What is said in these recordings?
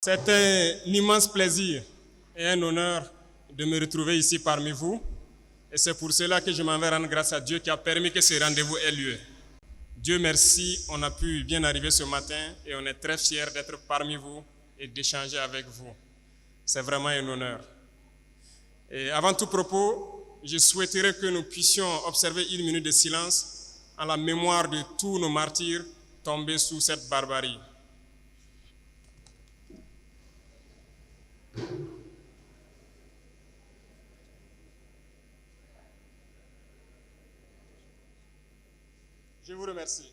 C'est un immense plaisir et un honneur de me retrouver ici parmi vous. Et c'est pour cela que je m'en vais rendre grâce à Dieu qui a permis que ce rendez-vous ait lieu. Dieu merci, on a pu bien arriver ce matin et on est très fiers d'être parmi vous et d'échanger avec vous. C'est vraiment un honneur. Et avant tout propos, je souhaiterais que nous puissions observer une minute de silence en la mémoire de tous nos martyrs tombés sous cette barbarie. Je vous remercie.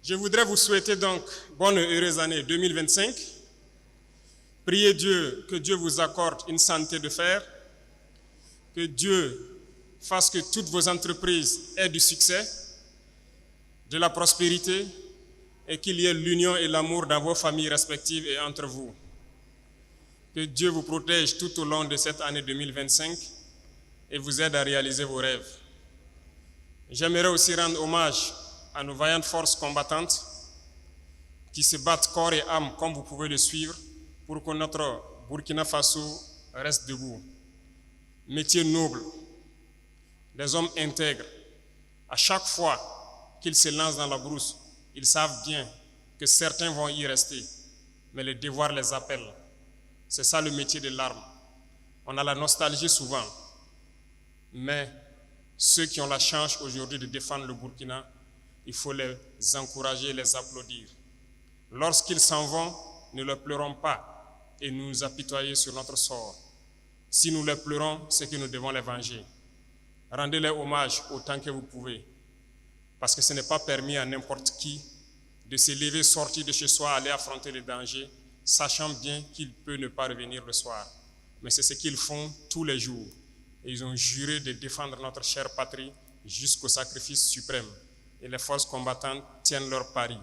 Je voudrais vous souhaiter donc bonne et heureuse année 2025. Priez Dieu, que Dieu vous accorde une santé de fer, que Dieu fasse que toutes vos entreprises aient du succès, de la prospérité et qu'il y ait l'union et l'amour dans vos familles respectives et entre vous. Que Dieu vous protège tout au long de cette année 2025 et vous aide à réaliser vos rêves. J'aimerais aussi rendre hommage à nos vaillantes forces combattantes qui se battent corps et âme, comme vous pouvez le suivre, pour que notre Burkina Faso reste debout. Métier noble, des hommes intègres. À chaque fois qu'ils se lancent dans la brousse, ils savent bien que certains vont y rester, mais le devoir les appelle. C'est ça le métier de l'arme. On a la nostalgie souvent, mais ceux qui ont la chance aujourd'hui de défendre le Burkina, il faut les encourager, les applaudir. Lorsqu'ils s'en vont, ne leur pleurons pas et nous apitoyer sur notre sort. Si nous les pleurons, c'est que nous devons les venger. Rendez-les hommage autant que vous pouvez, parce que ce n'est pas permis à n'importe qui de se lever, sortir de chez soi, aller affronter les dangers, sachant bien qu'il peut ne pas revenir le soir. Mais c'est ce qu'ils font tous les jours. Et ils ont juré de défendre notre chère patrie jusqu'au sacrifice suprême. Et les forces combattantes tiennent leur pari.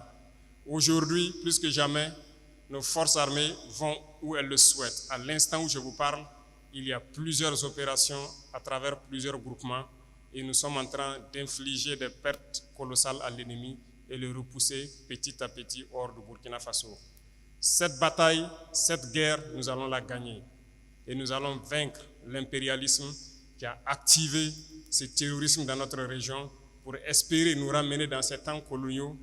Aujourd'hui, plus que jamais, nos forces armées vont où elles le souhaitent. À l'instant où je vous parle, il y a plusieurs opérations à travers plusieurs groupements et nous sommes en train d'infliger des pertes colossales à l'ennemi et le repousser petit à petit hors du Burkina Faso. Cette bataille, cette guerre, nous allons la gagner et nous allons vaincre l'impérialisme qui a activé ce terrorisme dans notre région pour espérer nous ramener dans ces temps coloniaux,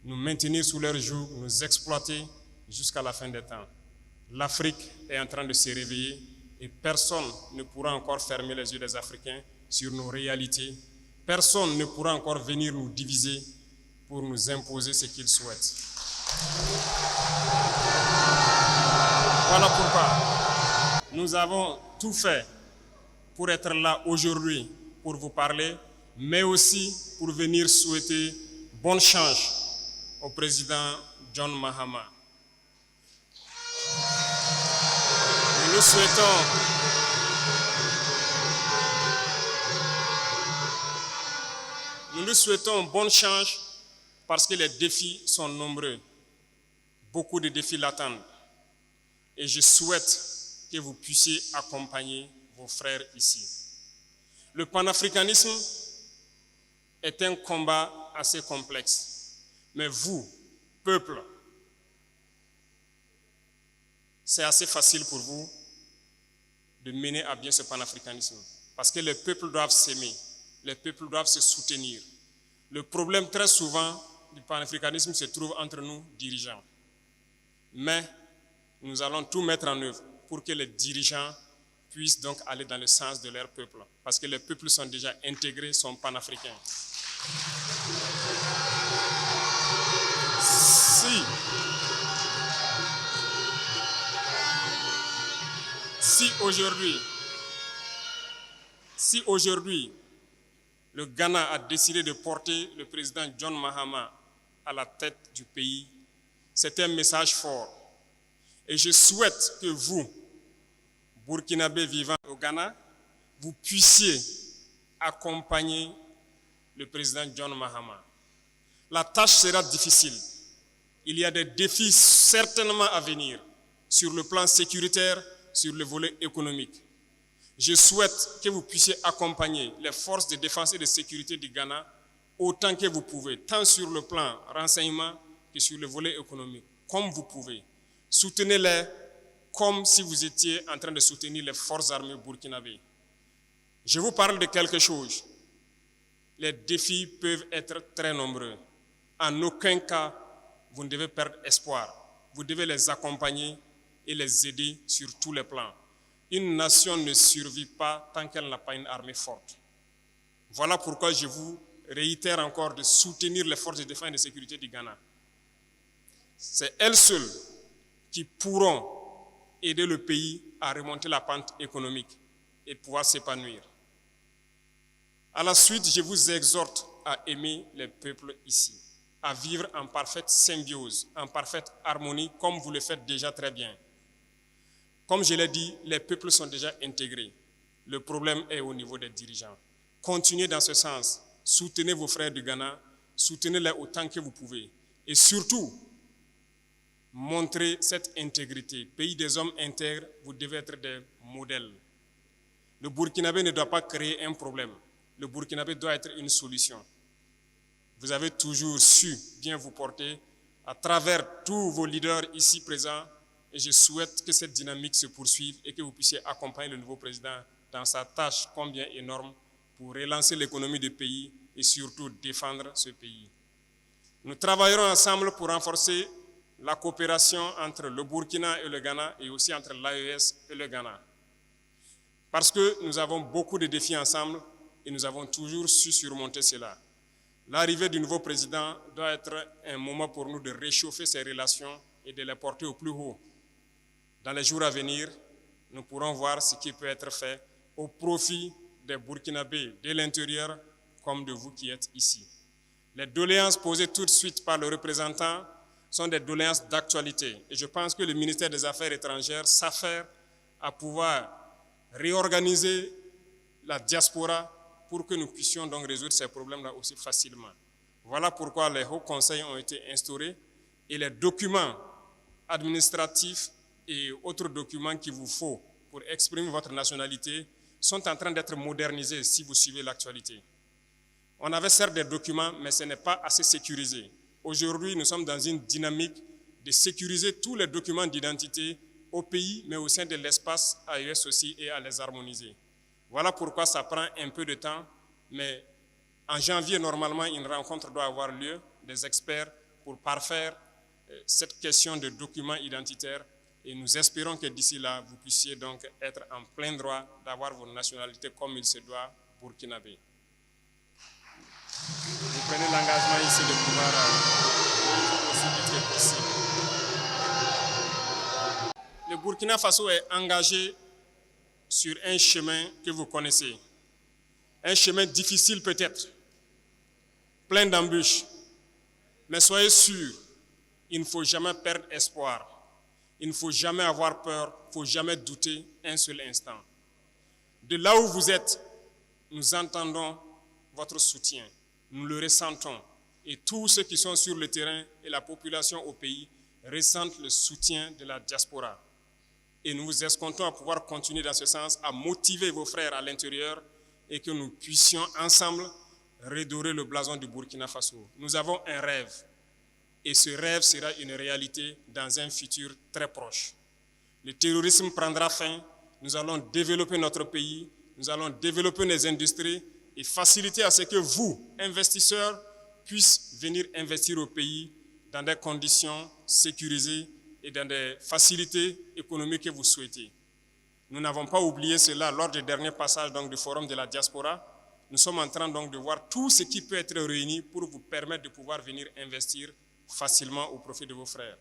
nous maintenir sous leur joug, nous exploiter jusqu'à la fin des temps. L'Afrique est en train de se réveiller et personne ne pourra encore fermer les yeux des Africains sur nos réalités. Personne ne pourra encore venir nous diviser pour nous imposer ce qu'ils souhaitent. Voilà pourquoi nous avons tout fait pour être là aujourd'hui, pour vous parler, mais aussi pour venir souhaiter bonne chance au président John Mahama. Nous lui souhaitons bonne chance parce que les défis sont nombreux. Beaucoup de défis l'attendent. Et je souhaite que vous puissiez accompagner vos frères ici. Le panafricanisme est un combat assez complexe. Mais vous, peuple, c'est assez facile pour vous de mener à bien ce panafricanisme. Parce que les peuples doivent s'aimer, les peuples doivent se soutenir. Le problème très souvent du panafricanisme se trouve entre nous, dirigeants. Mais nous allons tout mettre en œuvre pour que les dirigeants puissent donc aller dans le sens de leur peuple. Parce que les peuples sont déjà intégrés, sont panafricains. Si aujourd'hui, le Ghana a décidé de porter le président John Mahama à la tête du pays, c'est un message fort. Et je souhaite que vous, Burkinabés vivant au Ghana, vous puissiez accompagner le président John Mahama. La tâche sera difficile. Il y a des défis certainement à venir sur le plan sécuritaire, sur le volet économique. Je souhaite que vous puissiez accompagner les forces de défense et de sécurité du Ghana autant que vous pouvez, tant sur le plan renseignement que sur le volet économique, comme vous pouvez. Soutenez-les comme si vous étiez en train de soutenir les forces armées burkinabées. Je vous parle de quelque chose. Les défis peuvent être très nombreux. En aucun cas, vous ne devez perdre espoir. Vous devez les accompagner et les aider sur tous les plans. Une nation ne survit pas tant qu'elle n'a pas une armée forte. Voilà pourquoi je vous réitère encore de soutenir les forces de défense et de sécurité du Ghana. C'est elles seules qui pourront aider le pays à remonter la pente économique et pouvoir s'épanouir. À la suite, je vous exhorte à aimer les peuples ici, à vivre en parfaite symbiose, en parfaite harmonie, comme vous le faites déjà très bien. Comme je l'ai dit, les peuples sont déjà intégrés. Le problème est au niveau des dirigeants. Continuez dans ce sens. Soutenez vos frères du Ghana, soutenez-les autant que vous pouvez. Et surtout, montrez cette intégrité. Pays des hommes intègres, vous devez être des modèles. Le Burkinabé ne doit pas créer un problème. Le Burkinabé doit être une solution. Vous avez toujours su bien vous porter à travers tous vos leaders ici présents. Et je souhaite que cette dynamique se poursuive et que vous puissiez accompagner le nouveau président dans sa tâche combien énorme pour relancer l'économie du pays et surtout défendre ce pays. Nous travaillerons ensemble pour renforcer la coopération entre le Burkina et le Ghana et aussi entre l'AES et le Ghana. Parce que nous avons beaucoup de défis ensemble et nous avons toujours su surmonter cela. L'arrivée du nouveau président doit être un moment pour nous de réchauffer ces relations et de les porter au plus haut. Dans les jours à venir, nous pourrons voir ce qui peut être fait au profit des Burkinabés de l'intérieur comme de vous qui êtes ici. Les doléances posées tout de suite par le représentant sont des doléances d'actualité. Et je pense que le ministère des Affaires étrangères s'affaire à pouvoir réorganiser la diaspora pour que nous puissions donc résoudre ces problèmes-là aussi facilement. Voilà pourquoi les hauts conseils ont été instaurés et les documents administratifs et autres documents qu'il vous faut pour exprimer votre nationalité sont en train d'être modernisés si vous suivez l'actualité. On avait certes des documents, mais ce n'est pas assez sécurisé. Aujourd'hui, nous sommes dans une dynamique de sécuriser tous les documents d'identité au pays, mais au sein de l'espace AES aussi, et à les harmoniser. Voilà pourquoi ça prend un peu de temps, mais en janvier, normalement, une rencontre doit avoir lieu des experts pour parfaire cette question de documents identitaires. Et nous espérons que d'ici là, vous puissiez donc être en plein droit d'avoir votre nationalité comme il se doit burkinabé. Vous prenez l'engagement ici de pouvoir aussi vite que possible. Le Burkina Faso est engagé sur un chemin que vous connaissez. Un chemin difficile peut-être, plein d'embûches. Mais soyez sûrs, il ne faut jamais perdre espoir. Il ne faut jamais avoir peur, il ne faut jamais douter un seul instant. De là où vous êtes, nous entendons votre soutien, nous le ressentons. Et tous ceux qui sont sur le terrain et la population au pays ressentent le soutien de la diaspora. Et nous vous escomptons à pouvoir continuer dans ce sens, à motiver vos frères à l'intérieur et que nous puissions ensemble redorer le blason du Burkina Faso. Nous avons un rêve. Et ce rêve sera une réalité dans un futur très proche. Le terrorisme prendra fin, nous allons développer notre pays, nous allons développer nos industries et faciliter à ce que vous, investisseurs, puissiez venir investir au pays dans des conditions sécurisées et dans des facilités économiques que vous souhaitez. Nous n'avons pas oublié cela lors du dernier passage donc, du Forum de la diaspora. Nous sommes en train donc, de voir tout ce qui peut être réuni pour vous permettre de pouvoir venir investir facilement au profit de vos frères.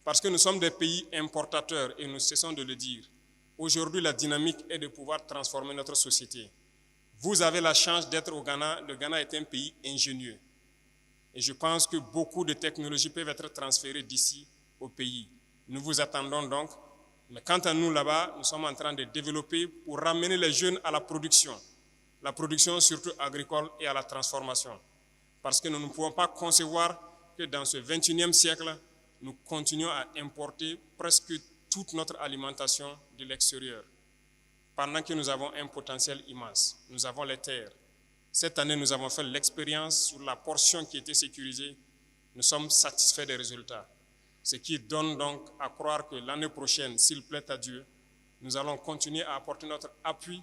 Parce que nous sommes des pays importateurs et nous cessons de le dire. Aujourd'hui, la dynamique est de pouvoir transformer notre société. Vous avez la chance d'être au Ghana. Le Ghana est un pays ingénieux. Et je pense que beaucoup de technologies peuvent être transférées d'ici au pays. Nous vous attendons donc. Mais quant à nous là-bas, nous sommes en train de développer pour ramener les jeunes à la production surtout agricole et à la transformation. Parce que nous ne pouvons pas concevoir que dans ce 21e siècle, nous continuons à importer presque toute notre alimentation de l'extérieur. pendant que nous avons un potentiel immense. Nous avons les terres. Cette année, nous avons fait l'expérience sur la portion qui était sécurisée. Nous sommes satisfaits des résultats. Ce qui donne donc à croire que l'année prochaine, s'il plaît à Dieu, nous allons continuer à apporter notre appui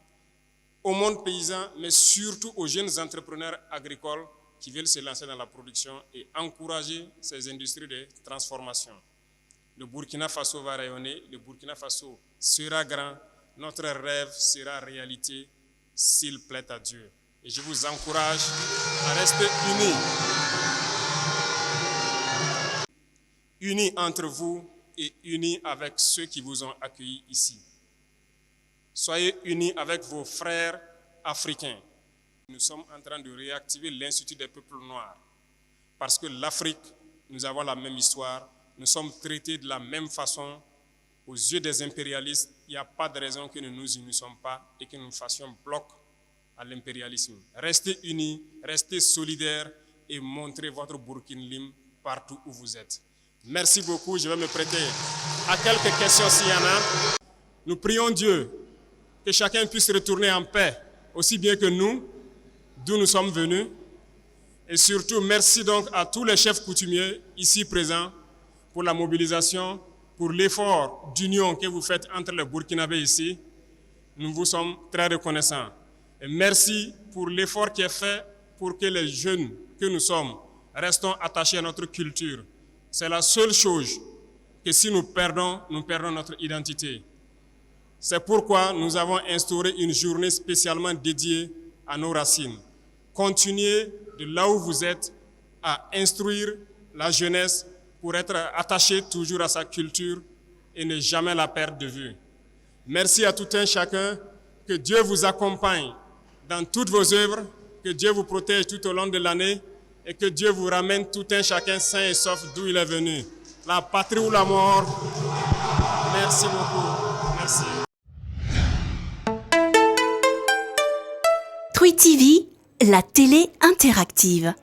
au monde paysan, mais surtout aux jeunes entrepreneurs agricoles qui veulent se lancer dans la production et encourager ces industries de transformation. Le Burkina Faso va rayonner, le Burkina Faso sera grand, notre rêve sera réalité s'il plaît à Dieu. Et je vous encourage à rester unis entre vous et unis avec ceux qui vous ont accueillis ici. Soyez unis avec vos frères africains. Nous sommes en train de réactiver l'Institut des peuples noirs parce que l'Afrique, nous avons la même histoire, nous sommes traités de la même façon. Aux yeux des impérialistes, il n'y a pas de raison que nous ne nous unissions pas et que nous fassions bloc à l'impérialisme. Restez unis, restez solidaires et montrez votre Burkina Lim partout où vous êtes. Merci beaucoup, je vais me prêter à quelques questions s'il y en a. Nous prions Dieu que chacun puisse retourner en paix, aussi bien que nous, d'où nous sommes venus. Et surtout, merci donc à tous les chefs coutumiers ici présents pour la mobilisation, pour l'effort d'union que vous faites entre les Burkinabés ici. Nous vous sommes très reconnaissants. Et merci pour l'effort qui est fait pour que les jeunes que nous sommes restons attachés à notre culture. C'est la seule chose que si nous perdons notre identité. C'est pourquoi nous avons instauré une journée spécialement dédiée à nos racines. Continuez de là où vous êtes à instruire la jeunesse pour être attaché toujours à sa culture et ne jamais la perdre de vue. Merci à tout un chacun. Que Dieu vous accompagne dans toutes vos œuvres, que Dieu vous protège tout au long de l'année et que Dieu vous ramène tout un chacun sain et sauf d'où il est venu. La patrie ou la mort. Merci beaucoup. Merci. Twi TV, la télé interactive.